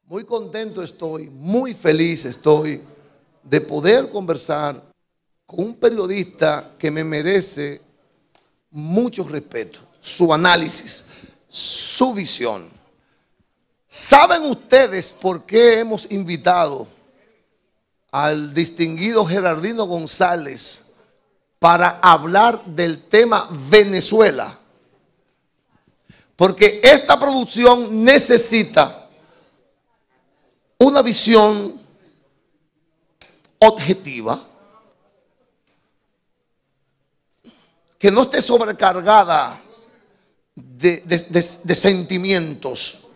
Muy contento estoy, muy feliz estoy de poder conversar con un periodista que me merece mucho respeto, su análisis, su visión. ¿Saben ustedes por qué hemos invitado al distinguido Gerardino González para hablar del tema Venezuela? Porque esta producción necesita una visión objetiva, que no esté sobrecargada de sentimientos.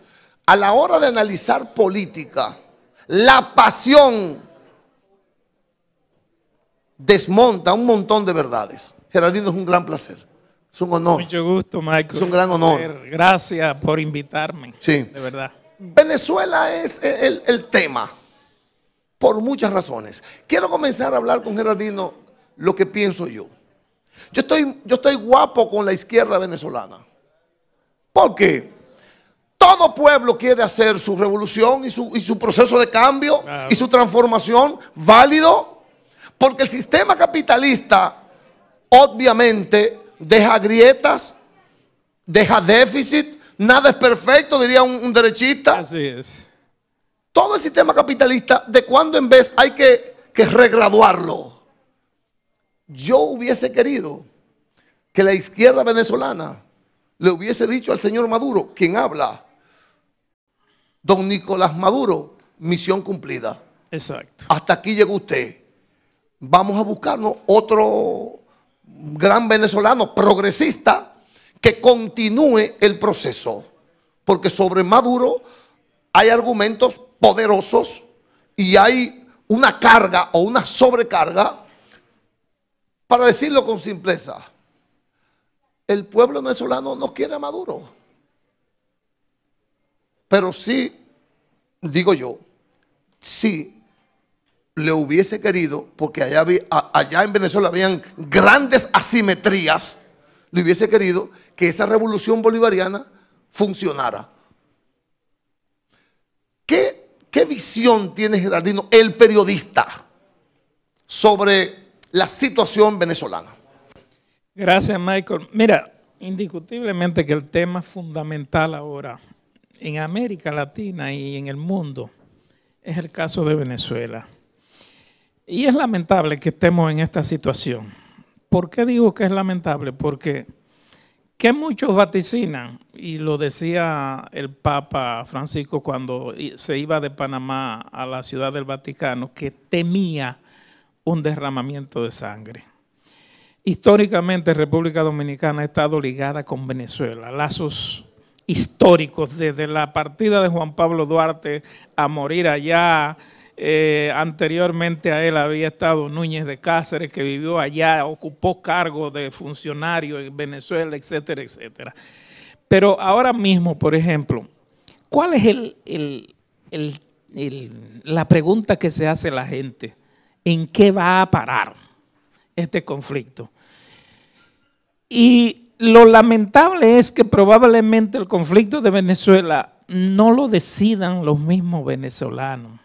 A la hora de analizar política, la pasión desmonta un montón de verdades. Gerardino, es un gran placer. Es un honor. Mucho gusto, Michael. Es un gran honor. Gracias por invitarme. Sí. De verdad. Venezuela es el tema por muchas razones. Quiero comenzar a hablar con Gerardino lo que pienso yo. Yo estoy guapo con la izquierda venezolana. ¿Por qué? Todo pueblo quiere hacer su revolución y su proceso de cambio, claro, y su transformación válido, porque el sistema capitalista obviamente deja grietas, deja déficit, nada es perfecto, diría un derechista. Así es. Todo el sistema capitalista, de cuando en vez hay que regraduarlo. Yo hubiese querido que la izquierda venezolana le hubiese dicho al señor Maduro, quien habla, don Nicolás Maduro, misión cumplida. Exacto. Hasta aquí llegó usted. Vamos a buscarnos otro gran venezolano progresista que continúe el proceso. Porque sobre Maduro hay argumentos poderosos y hay una carga o una sobrecarga. Para decirlo con simpleza, el pueblo venezolano no quiere a Maduro. Pero sí, digo yo, sí le hubiese querido, porque allá en Venezuela habían grandes asimetrías, le hubiese querido que esa revolución bolivariana funcionara. ¿Qué visión tiene Gerardino, el periodista, sobre la situación venezolana? Gracias, Michael. Mira, indiscutiblemente que el tema fundamental ahora en América Latina y en el mundo es el caso de Venezuela. Y es lamentable que estemos en esta situación. ¿Por qué digo que es lamentable? Porque que muchos vaticinan, y lo decía el Papa Francisco cuando se iba de Panamá a la Ciudad del Vaticano, que temía un derramamiento de sangre. Históricamente República Dominicana ha estado ligada con Venezuela, lazos históricos desde la partida de Juan Pablo Duarte a morir allá. Anteriormente a él había estado Núñez de Cáceres, que vivió allá, ocupó cargo de funcionario en Venezuela, etcétera, etcétera. Pero ahora mismo, por ejemplo, ¿cuál es la pregunta que se hace la gente? ¿En qué va a parar este conflicto? Y lo lamentable es que probablemente el conflicto de Venezuela no lo decidan los mismos venezolanos.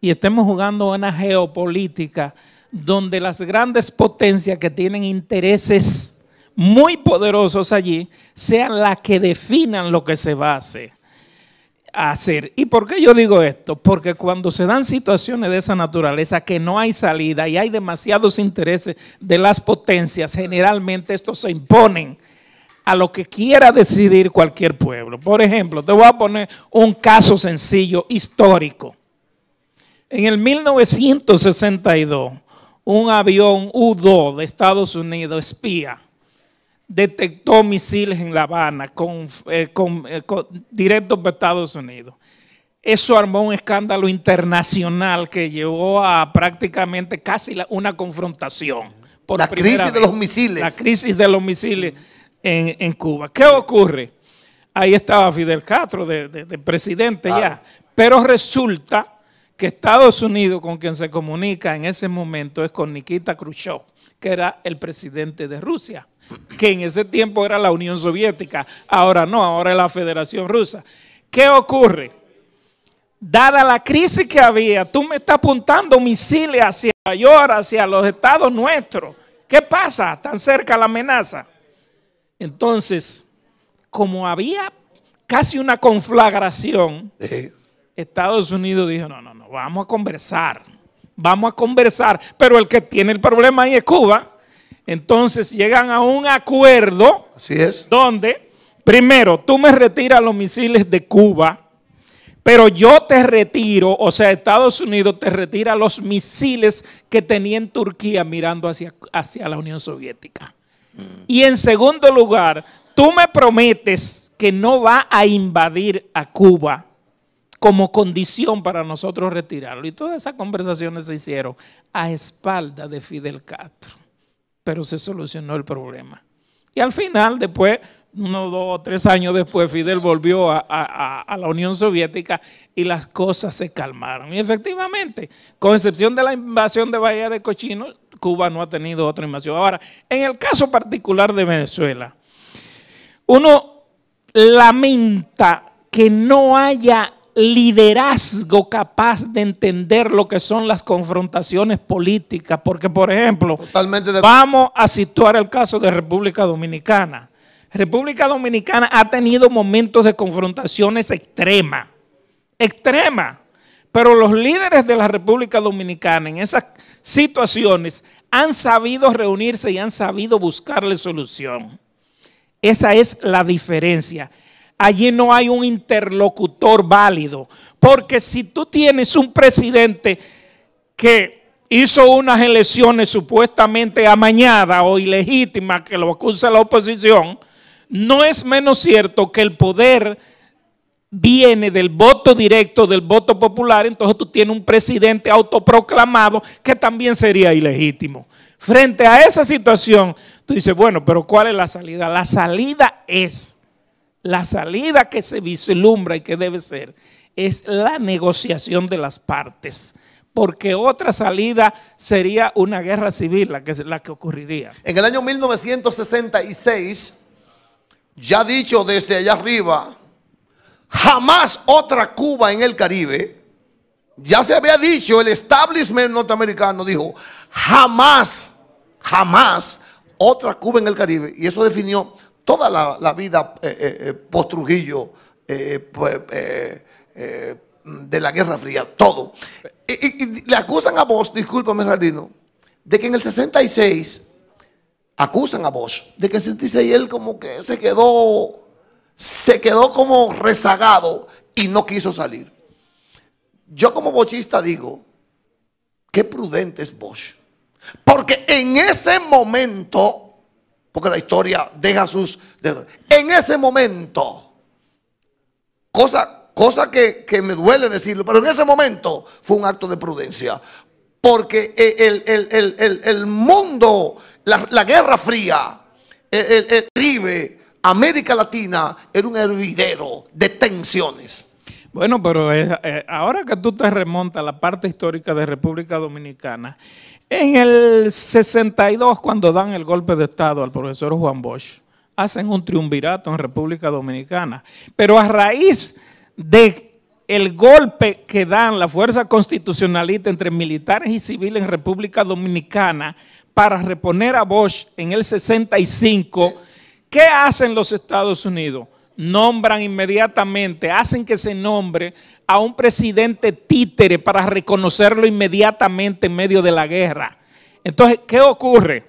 Y estemos jugando una geopolítica donde las grandes potencias que tienen intereses muy poderosos allí sean las que definan lo que se va a hacer. ¿Y por qué yo digo esto? Porque cuando se dan situaciones de esa naturaleza que no hay salida y hay demasiados intereses de las potencias, generalmente estos se imponen a lo que quiera decidir cualquier pueblo. Por ejemplo, te voy a poner un caso sencillo, histórico. En el 1962, un avión U-2 de Estados Unidos, espía, detectó misiles en La Habana directos para Estados Unidos. Eso armó un escándalo internacional que llevó a prácticamente casi una confrontación. La crisis de los misiles. La crisis de los misiles en Cuba. ¿Qué ocurre? Ahí estaba Fidel Castro de presidente ya, pero resulta que Estados Unidos, con quien se comunica en ese momento, es con Nikita Khrushchev, que era el presidente de Rusia, que en ese tiempo era la Unión Soviética, ahora no, ahora es la Federación Rusa. ¿Qué ocurre? dada la crisis que había, tú me estás apuntando misiles hacia Nueva York, hacia los estados nuestros. ¿Qué pasa? ¿Tan cerca la amenaza? Entonces, como había casi una conflagración, Estados Unidos dijo, no, vamos a conversar, pero el que tiene el problema ahí es Cuba. Entonces llegan a un acuerdo. Así es. Donde, primero, tú me retiras los misiles de Cuba, pero yo te retiro, o sea, Estados Unidos te retira los misiles que tenía en Turquía mirando hacia la Unión Soviética. Y en segundo lugar, tú me prometes que no va a invadir a Cuba como condición para nosotros retirarlo. Y todas esas conversaciones se hicieron a espaldas de Fidel Castro, pero se solucionó el problema. Y al final, después, 1, 2, 3 años después, Fidel volvió a la Unión Soviética y las cosas se calmaron. Y efectivamente, con excepción de la invasión de Bahía de Cochino, Cuba no ha tenido otra invasión. Ahora, en el caso particular de Venezuela, uno lamenta que no haya liderazgo capaz de entender lo que son las confrontaciones políticas, porque por ejemplo, vamos a situar el caso de República Dominicana. República Dominicana ha tenido momentos de confrontaciones extremas, pero los líderes de la República Dominicana en esas situaciones han sabido reunirse y han sabido buscarle solución. Esa es la diferencia. Allí no hay un interlocutor válido, porque si tú tienes un presidente que hizo unas elecciones supuestamente amañadas o ilegítimas que lo acusa la oposición, no es menos cierto que el poder viene del voto directo, del voto popular. Entonces tú tienes un presidente autoproclamado que también sería ilegítimo. Frente a esa situación, tú dices, bueno, pero ¿cuál es la salida? La salida que se vislumbra y que debe ser, es la negociación de las partes, porque otra salida sería una guerra civil, la que ocurriría. En el año 1966, ya dicho desde allá arriba, jamás otra Cuba en el Caribe. Ya se había dicho, el establishment norteamericano dijo, jamás otra Cuba en el Caribe. Y eso definió toda la vida post-Trujillo, de la Guerra Fría, todo. Y le acusan a Bush, discúlpame Raldino, de que en el 66, acusan a Bush, de que en el 66 él como que se quedó como rezagado y no quiso salir. Yo como bochista digo, qué prudente es Bush, porque en ese momento, porque la historia deja en ese momento, cosa que me duele decirlo, pero en ese momento fue un acto de prudencia, porque el mundo, la Guerra Fría, el Caribe, América Latina, era un hervidero de tensiones. Bueno, pero ahora que tú te remontas a la parte histórica de República Dominicana, en el 62, cuando dan el golpe de Estado al profesor Juan Bosch, hacen un triunvirato en República Dominicana. Pero a raíz del golpe que dan la fuerza constitucionalista entre militares y civiles en República Dominicana para reponer a Bosch en el 65, ¿qué hacen los Estados Unidos? Nombran inmediatamente, hacen que se nombre a un presidente títere para reconocerlo inmediatamente en medio de la guerra. Entonces, ¿qué ocurre?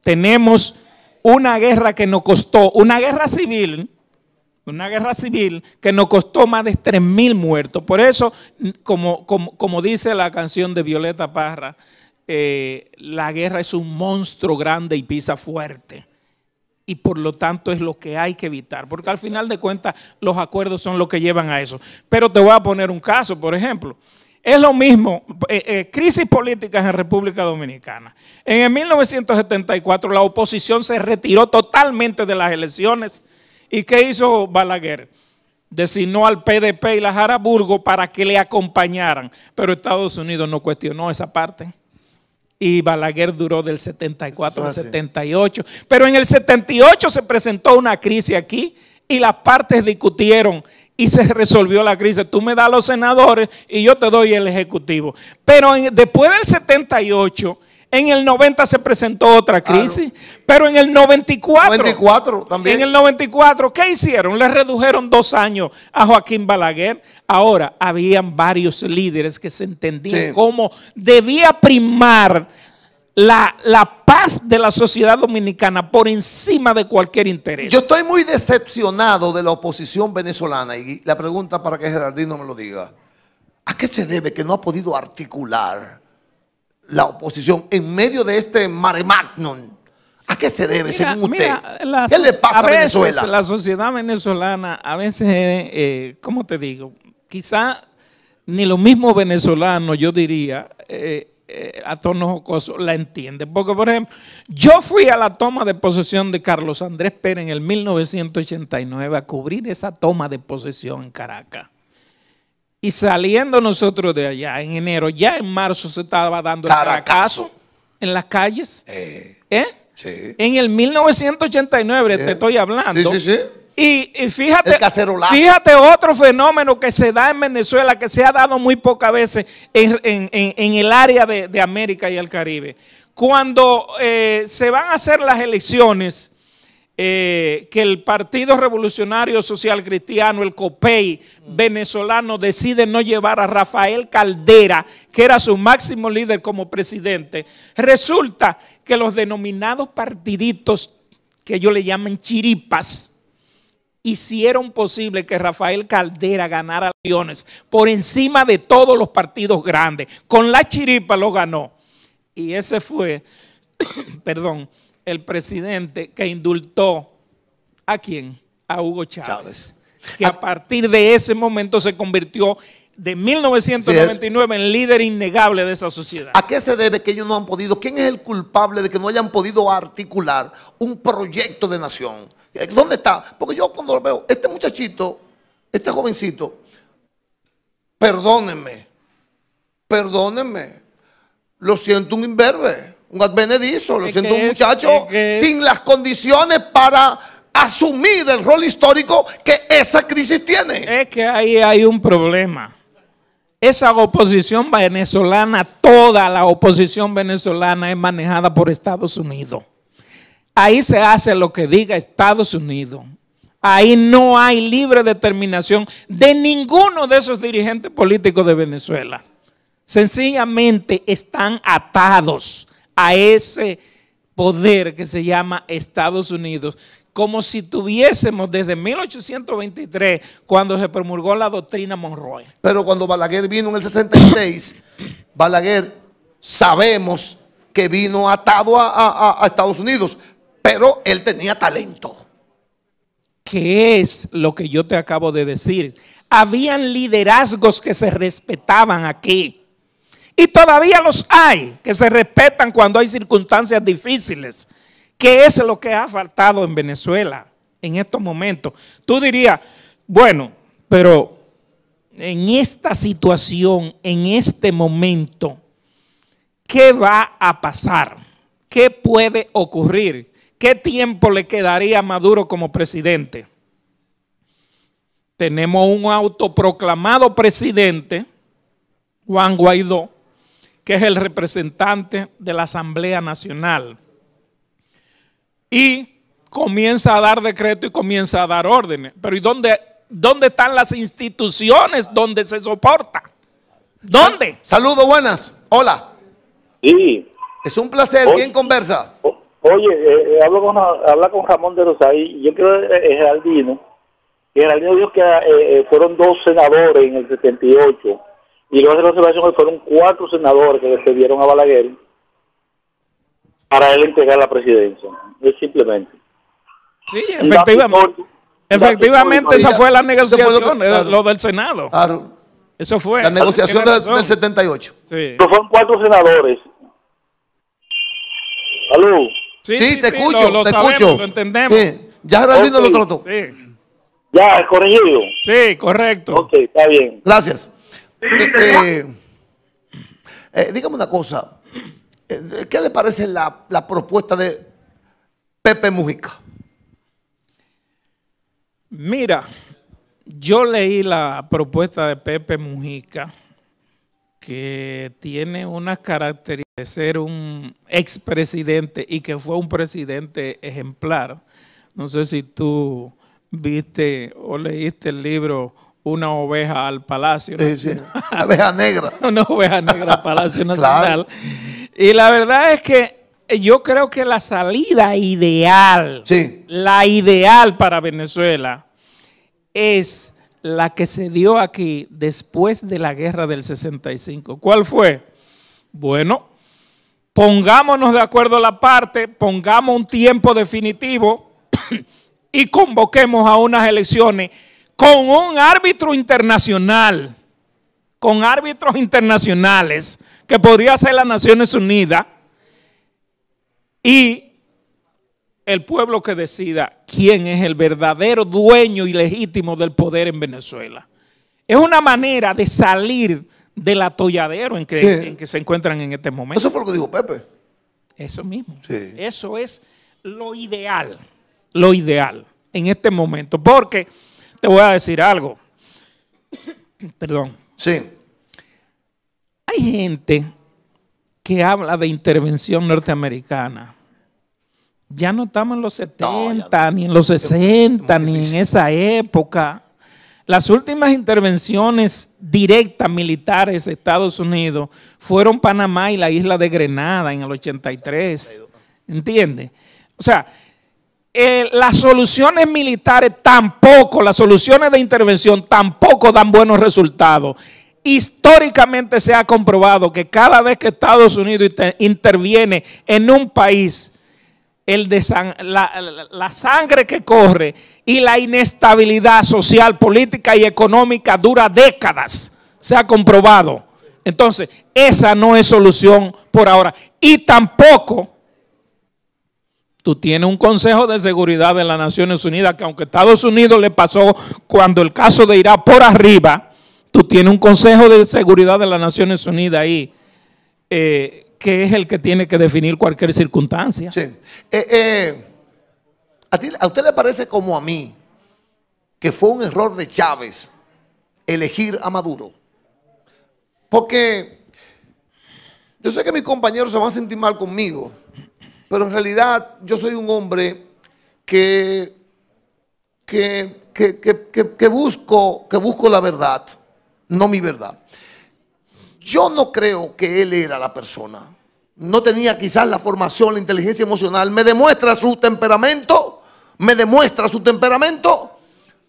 Tenemos una guerra que nos costó, una guerra civil que nos costó más de 3,000 muertos. Por eso, como dice la canción de Violeta Parra, la guerra es un monstruo grande y pisa fuerte. Y por lo tanto es lo que hay que evitar, porque al final de cuentas los acuerdos son los que llevan a eso. Pero te voy a poner un caso, por ejemplo. Es lo mismo, crisis políticas en República Dominicana. En el 1974 la oposición se retiró totalmente de las elecciones. ¿Y qué hizo Balaguer? Designó al PDP y la Jaraburgo para que le acompañaran. Pero Estados Unidos no cuestionó esa parte. Y Balaguer duró del 74 al 78. Pero en el 78 se presentó una crisis aquí y las partes discutieron y se resolvió la crisis. Tú me das los senadores y yo te doy el ejecutivo. Pero después del 78, en el 90 se presentó otra crisis, pero en el 94 también. En el 94, ¿qué hicieron? Le redujeron 2 años a Joaquín Balaguer. Ahora, habían varios líderes que se entendían cómo debía primar la paz de la sociedad dominicana por encima de cualquier interés. Yo estoy muy decepcionado de la oposición venezolana y la pregunta para que Gerardino me lo diga. ¿A qué se debe que no ha podido articular la oposición en medio de este mare magnum? ¿A qué se debe, según usted? ¿Qué le pasa a Venezuela? La sociedad venezolana, a veces, ¿cómo te digo? Quizá ni los mismos venezolanos, yo diría, a tono jocoso, la entienden. Porque, por ejemplo, yo fui a la toma de posesión de Carlos Andrés Pérez en el 1989 a cubrir esa toma de posesión en Caracas. Y saliendo nosotros de allá en enero, ya en marzo se estaba dando el caracazo en las calles. Sí. En el 1989 te estoy hablando. Sí. Y fíjate otro fenómeno que se da en Venezuela, que se ha dado muy pocas veces en el área de América y el Caribe. Cuando se van a hacer las elecciones, que el Partido Revolucionario Social Cristiano, el COPEI venezolano, decide no llevar a Rafael Caldera, que era su máximo líder como presidente, resulta que los denominados partiditos, que ellos le llaman chiripas, hicieron posible que Rafael Caldera ganara elecciones por encima de todos los partidos grandes. Con la chiripa lo ganó. Y ese fue, perdón, el presidente que indultó ¿a quién? A Hugo Chávez. Que a partir de ese momento se convirtió de 1999 en líder innegable de esa sociedad. ¿A qué se debe que ellos no han podido? ¿Quién es el culpable de que no hayan podido articular un proyecto de nación? ¿Dónde está? Porque yo cuando lo veo, este muchachito, este jovencito, perdónenme, lo siento un imberbe, un advenedizo, lo siento un muchacho sin las condiciones para asumir el rol histórico que esa crisis tiene. Es que ahí hay un problema. Esa oposición venezolana, toda la oposición venezolana es manejada por Estados Unidos. Ahí se hace lo que diga Estados Unidos. Ahí no hay libre determinación de ninguno de esos dirigentes políticos de Venezuela. Sencillamente están atados a ese poder que se llama Estados Unidos, como si tuviésemos desde 1823, cuando se promulgó la doctrina Monroe. Pero cuando Balaguer vino en el 66, Balaguer sabemos que vino atado a Estados Unidos, pero él tenía talento. ¿Qué es lo que yo te acabo de decir? Habían liderazgos que se respetaban aquí. Y todavía los hay, que se respetan cuando hay circunstancias difíciles. ¿Qué es lo que ha faltado en Venezuela en estos momentos? Tú dirías, bueno, pero en esta situación, en este momento, ¿qué va a pasar? ¿Qué puede ocurrir? ¿Qué tiempo le quedaría a Maduro como presidente? Tenemos un autoproclamado presidente, Juan Guaidó, que es el representante de la Asamblea Nacional. Y comienza a dar decretos y comienza a dar órdenes. Pero ¿y dónde están las instituciones donde se soporta? ¿Dónde? Saludos, buenas. Hola. Sí. Es un placer. ¿Quién conversa? Oye, habla con Ramón de Rosaí. Yo quiero Geraldino. Geraldino dijo que fueron 2 senadores en el 78. Y luego de la observación fueron 4 senadores que le cedieron a Balaguer para él entregar la presidencia. Es simplemente. Sí, efectivamente esa fue la negociación, lo del Senado. Claro. Eso fue. La negociación del 78. Sí. Pero fueron 4 senadores. ¿Aló? Sí, te escucho, lo te sabemos, escucho. Lo entendemos. Sí. Ya Geraldino lo trató. Sí. Ya, corregido. Sí, correcto. Ok, está bien. Gracias. Dígame una cosa. ¿Qué le parece la propuesta de Pepe Mujica? Mira, yo leí la propuesta de Pepe Mujica, que tiene unas características de ser un expresidente y que fue un presidente ejemplar. No sé si tú viste o leíste el libro Una oveja al Palacio, ¿no? Sí. Una oveja negra. Una oveja negra al Palacio Nacional. Claro. Y la verdad es que yo creo que la salida ideal, sí, la ideal para Venezuela es la que se dio aquí después de la guerra del 65. ¿Cuál fue? Bueno, pongámonos de acuerdo a la parte, pongamos un tiempo definitivo y convoquemos a unas elecciones con un árbitro internacional, con árbitros internacionales, que podría ser las Naciones Unidas, y el pueblo que decida quién es el verdadero dueño y legítimo del poder en Venezuela. Es una manera de salir del atolladero en que se encuentran en este momento. Eso fue lo que dijo Pepe. Eso mismo. Sí. Eso es lo ideal en este momento. Porque te voy a decir algo. Perdón. Sí. Hay gente que habla de intervención norteamericana. Ya no estamos en los 70, ni en los 60, ni en esa época. Las últimas intervenciones directas militares de Estados Unidos fueron Panamá y la isla de Grenada en el 83. ¿Entiendes? O sea, las soluciones militares tampoco, las soluciones de intervención tampoco dan buenos resultados. Históricamente se ha comprobado que cada vez que Estados Unidos interviene en un país, la sangre que corre y la inestabilidad social, política y económica dura décadas, se ha comprobado. Entonces, esa no es solución por ahora. Y tampoco tú tienes un Consejo de Seguridad de las Naciones Unidas, que aunque Estados Unidos le pasó cuando el caso de Irak por arriba, tú tienes un Consejo de Seguridad de las Naciones Unidas ahí, que es el que tiene que definir cualquier circunstancia. Sí. ¿A usted le parece como a mí que fue un error de Chávez elegir a Maduro? Porque yo sé que mis compañeros se van a sentir mal conmigo, pero en realidad yo soy un hombre que busco la verdad, no mi verdad. Yo no creo que él era la persona. No tenía quizás la formación, la inteligencia emocional. Me demuestra su temperamento,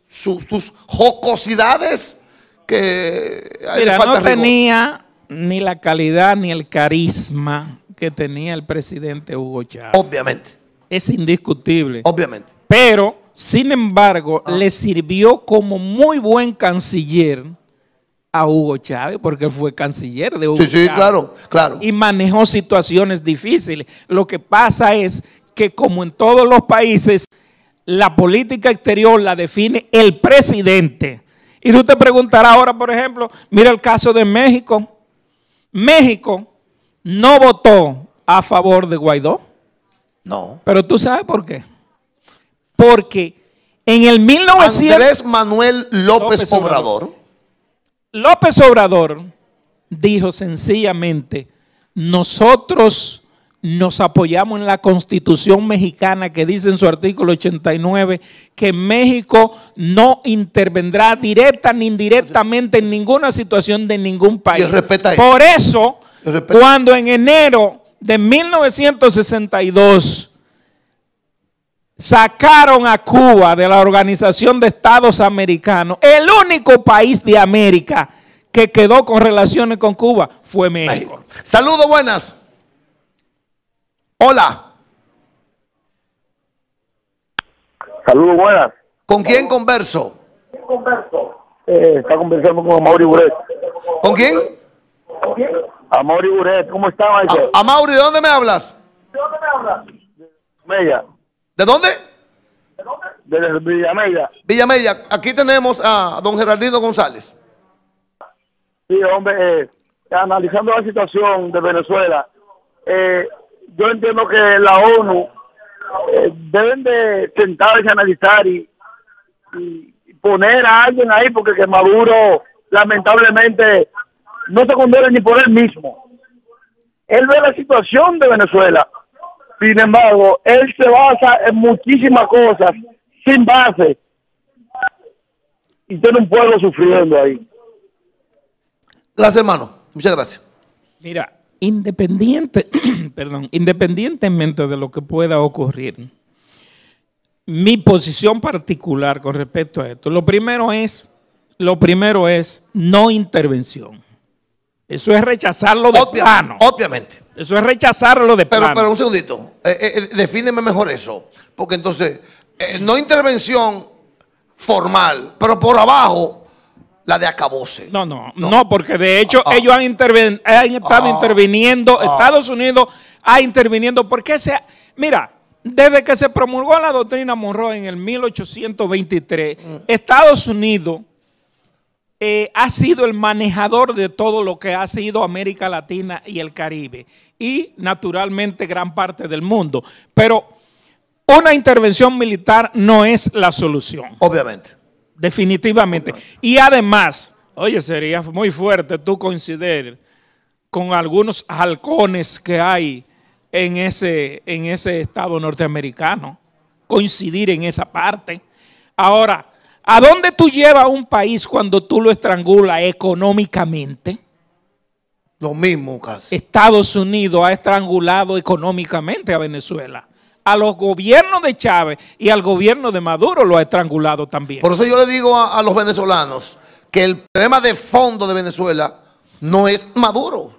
sus jocosidades, que mira, le falta no tenía ni la calidad ni el carisma que tenía el presidente Hugo Chávez. Obviamente. Es indiscutible. Obviamente. Pero, sin embargo, le sirvió como muy buen canciller a Hugo Chávez, porque fue canciller de Hugo Chávez. Sí, claro. Y manejó situaciones difíciles. Lo que pasa es que, como en todos los países, la política exterior la define el presidente. Y tú te preguntarás ahora, por ejemplo, mira el caso de México. México no votó a favor de Guaidó. No. Pero tú sabes por qué. Porque en el 1900... Andrés Manuel López Obrador. López Obrador dijo sencillamente: nosotros nos apoyamos en la Constitución mexicana, que dice en su artículo 89 que México no intervendrá directa ni indirectamente en ninguna situación de ningún país. Por eso, cuando en enero de 1962 sacaron a Cuba de la Organización de Estados Americanos, el único país de América que quedó con relaciones con Cuba fue México. Saludos, buenas. Hola. Saludos, buenas. ¿Con quién converso? Está conversando con Amaury Buret. ¿Con quién? Amaury Buret. ¿Cómo está, Michael? Amaury, ¿de dónde me hablas? Mella. ¿De dónde? De Villamella. Villamella. Aquí tenemos a don Geraldino González. Sí, hombre, analizando la situación de Venezuela, yo entiendo que la ONU deben de sentarse a analizar y poner a alguien ahí porque que Maduro lamentablemente no se condena ni por él mismo. Él ve la situación de Venezuela. Sin embargo, él se basa en muchísimas cosas sin base y tiene un pueblo sufriendo ahí. Gracias, hermano. Muchas gracias. Mira, independientemente de lo que pueda ocurrir, mi posición particular con respecto a esto, lo primero es no intervención. Eso es rechazarlo de plano. Obviamente. Eso es rechazarlo de plano. Pero un segundito, defíneme mejor eso, porque entonces, no intervención formal, pero por abajo, la de acabose. No, porque de hecho ellos han estado interviniendo, Estados Unidos ha interviniendo, porque mira, desde que se promulgó la doctrina Monroe en el 1823, Estados Unidos ha sido el manejador de todo lo que ha sido América Latina y el Caribe y naturalmente gran parte del mundo. Pero una intervención militar no es la solución. Obviamente. Definitivamente. Obviamente. Y además, oye, sería muy fuerte tú coincidir con algunos halcones que hay en ese estado norteamericano. Coincidir en esa parte. Ahora, ¿a dónde tú llevas a un país cuando tú lo estrangulas económicamente? Lo mismo casi. Estados Unidos ha estrangulado económicamente a Venezuela. A los gobiernos de Chávez y al gobierno de Maduro lo ha estrangulado también. Por eso yo le digo a los venezolanos que el problema de fondo de Venezuela no es Maduro.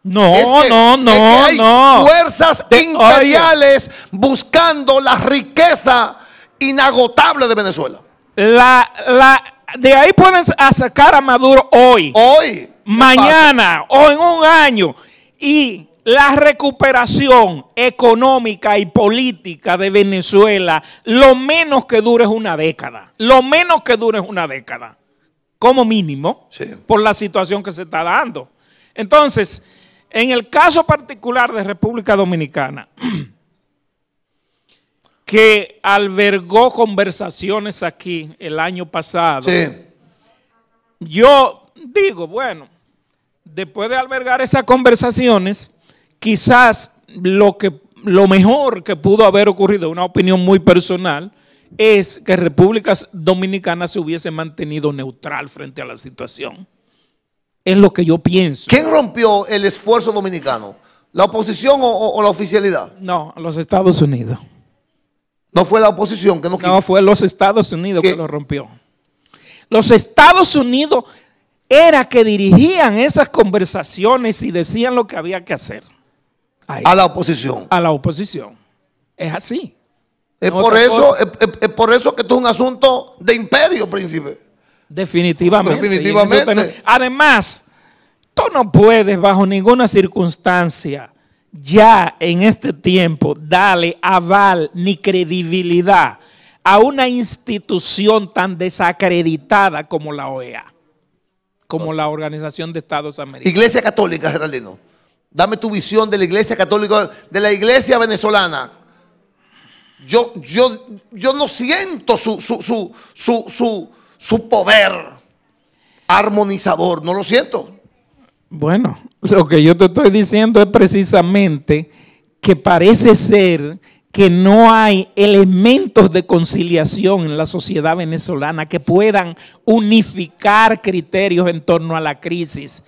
No. Hay fuerzas imperiales buscando la riqueza inagotable de Venezuela. De ahí pueden sacar a Maduro hoy, mañana o en un año. Y la recuperación económica y política de Venezuela, lo menos que dure es una década. Lo menos que dure es una década, como mínimo, sí, por la situación que se está dando. Entonces, en el caso particular de República Dominicana, que albergó conversaciones aquí el año pasado. Sí. Yo digo, bueno, después de albergar esas conversaciones, quizás lo mejor que pudo haber ocurrido, una opinión muy personal, es que República Dominicana se hubiese mantenido neutral frente a la situación. Es lo que yo pienso. ¿Quién rompió el esfuerzo dominicano? ¿La oposición o la oficialidad? No, los Estados Unidos. No fue la oposición que no quiso. No, fue los Estados Unidos que lo rompió. Los Estados Unidos era que dirigían esas conversaciones y decían lo que había que hacer. Ahí. A la oposición. A la oposición. Es así. Es por eso que esto es un asunto de imperio, príncipe. Definitivamente. Definitivamente. Además, tú no puedes bajo ninguna circunstancia ya en este tiempo darle aval ni credibilidad a una institución tan desacreditada como la OEA, como la Organización de Estados Americanos. Iglesia Católica, Geraldino, dame tu visión de la Iglesia Católica, de la Iglesia venezolana. Yo no siento su poder armonizador, no lo siento. Bueno, lo que yo te estoy diciendo es precisamente que parece ser que no hay elementos de conciliación en la sociedad venezolana que puedan unificar criterios en torno a la crisis.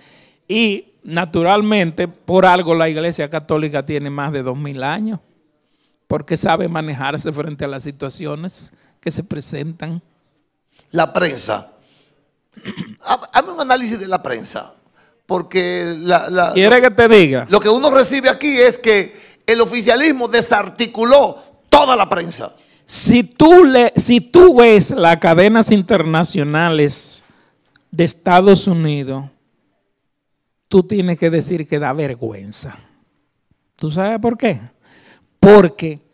Y naturalmente, por algo la Iglesia Católica tiene más de 2000 años, porque sabe manejarse frente a las situaciones que se presentan. La prensa. Hazme un análisis de la prensa. Porque ¿quiere que te diga? Lo que uno recibe aquí es que el oficialismo desarticuló toda la prensa. Si tú ves las cadenas internacionales de Estados Unidos, tú tienes que decir que da vergüenza. ¿Tú sabes por qué? Porque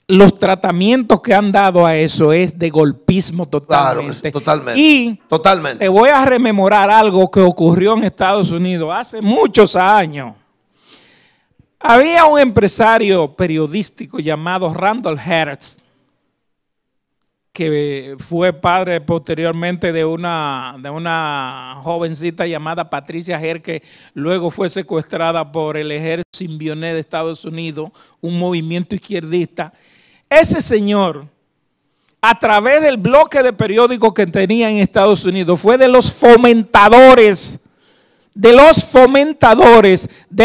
los tratamientos que han dado a eso es de golpismo totalmente. Claro, totalmente. Y totalmente. Te voy a rememorar algo que ocurrió en Estados Unidos hace muchos años. Había un empresario periodístico llamado Randall Hertz. que fue padre posteriormente de una jovencita llamada Patricia Heard, que luego fue secuestrada por el ejército Symbionese de Estados Unidos, un movimiento izquierdista. Ese señor, a través del bloque de periódicos que tenía en Estados Unidos, fue de los fomentadores de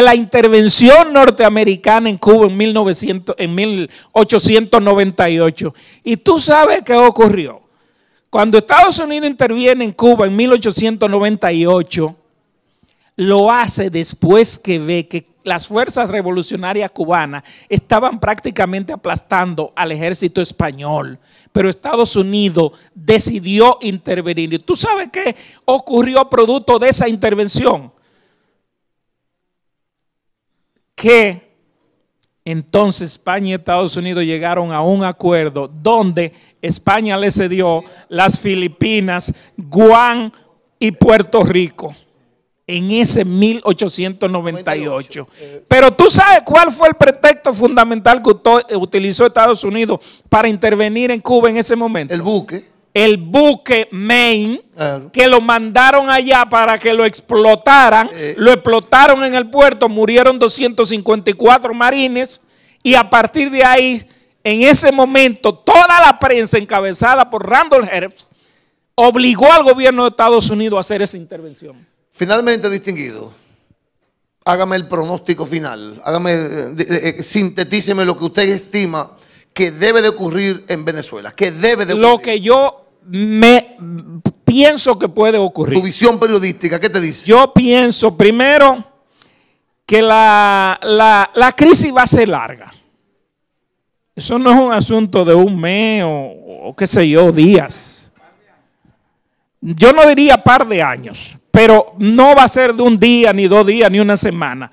la intervención norteamericana en Cuba en 1898. Y tú sabes qué ocurrió. Cuando Estados Unidos interviene en Cuba en 1898, lo hace después que ve que las fuerzas revolucionarias cubanas estaban prácticamente aplastando al ejército español, pero Estados Unidos decidió intervenir. ¿Y tú sabes qué ocurrió producto de esa intervención? Que entonces España y Estados Unidos llegaron a un acuerdo donde España le cedió las Filipinas, Guam y Puerto Rico en ese 1898. Pero tú sabes cuál fue el pretexto fundamental que utilizó Estados Unidos para intervenir en Cuba en ese momento. El buque. El buque Maine, que lo mandaron allá para que lo explotaran. Lo explotaron en el puerto, murieron 254 marines, y a partir de ahí, en ese momento, toda la prensa encabezada por Randolph Hearst obligó al gobierno de Estados Unidos a hacer esa intervención. Finalmente, distinguido, hágame el pronóstico final, sintetíceme lo que usted estima que debe de ocurrir en Venezuela, que debe de ocurrir. Lo que yo pienso que puede ocurrir. Tu visión periodística, ¿qué te dice? Yo pienso, primero, que la crisis va a ser larga. Eso no es un asunto de un mes o qué sé yo, días. Yo no diría par de años, pero no va a ser de un día, ni 2 días, ni una semana.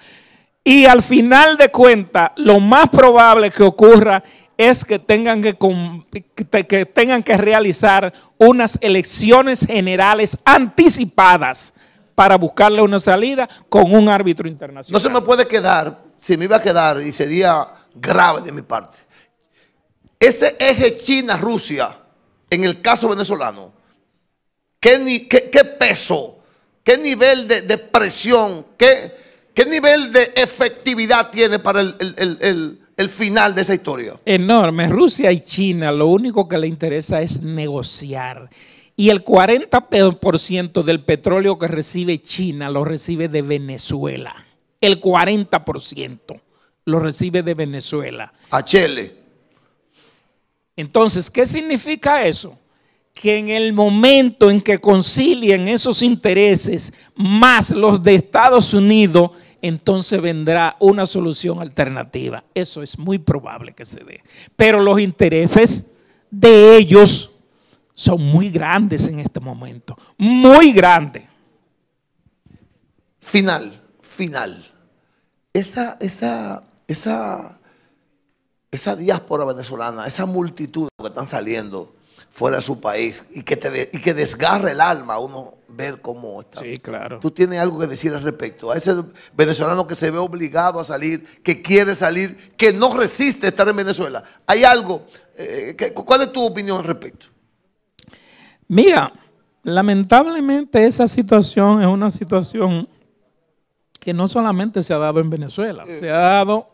Y al final de cuentas, lo más probable que ocurra es que tengan que realizar unas elecciones generales anticipadas para buscarle una salida con un árbitro internacional. No se me puede quedar, si me iba a quedar, y sería grave de mi parte, ese eje China-Rusia, en el caso venezolano, ¿qué peso, qué nivel de presión, qué nivel de efectividad tiene para el final de esa historia? Enorme. Rusia y China lo único que le interesa es negociar. Y el 40% del petróleo que recibe China lo recibe de Venezuela. El 40% lo recibe de Venezuela. A Chile. Entonces, ¿qué significa eso? Que en el momento en que concilien esos intereses más los de Estados Unidos, entonces vendrá una solución alternativa. Eso es muy probable que se dé. Pero los intereses de ellos son muy grandes en este momento. Muy grandes. Final. Esa diáspora venezolana, esa multitud que están saliendo fuera de su país y que desgarra el alma a uno ver cómo está. Sí, claro. Tú tienes algo que decir al respecto. A ese venezolano que se ve obligado a salir, que quiere salir, que no resiste estar en Venezuela. ¿Hay algo? ¿Cuál es tu opinión al respecto? Mira, lamentablemente esa situación es una situación que no solamente se ha dado en Venezuela, se ha dado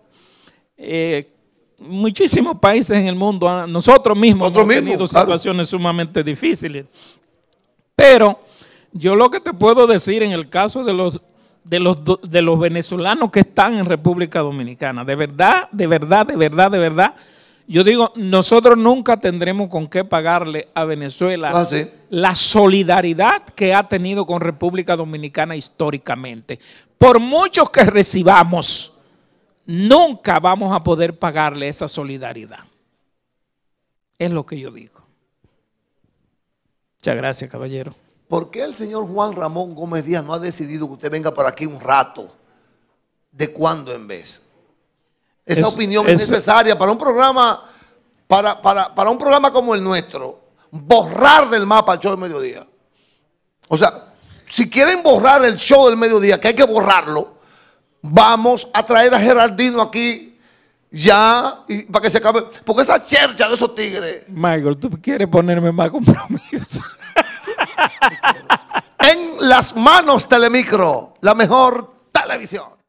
muchísimos países en el mundo. Nosotros mismos hemos tenido situaciones sumamente difíciles. Pero yo lo que te puedo decir en el caso de los venezolanos que están en República Dominicana, de verdad, yo digo, nosotros nunca tendremos con qué pagarle a Venezuela la solidaridad que ha tenido con República Dominicana históricamente. Por muchos que recibamos, nunca vamos a poder pagarle esa solidaridad. Es lo que yo digo. Muchas gracias, caballero. ¿Por qué el señor Juan Ramón Gómez Díaz no ha decidido que usted venga por aquí un rato? ¿De cuándo en vez? Esa opinión es necesaria para un programa, para un programa como el nuestro. Borrar del mapa el show del mediodía. O sea, si quieren borrar el show del mediodía, que hay que borrarlo, vamos a traer a Geraldino aquí Ya, y para que se acabe. Porque esa chercha de esos tigres. Michael, tú quieres ponerme más compromiso. En las manos Telemicro, la mejor televisión.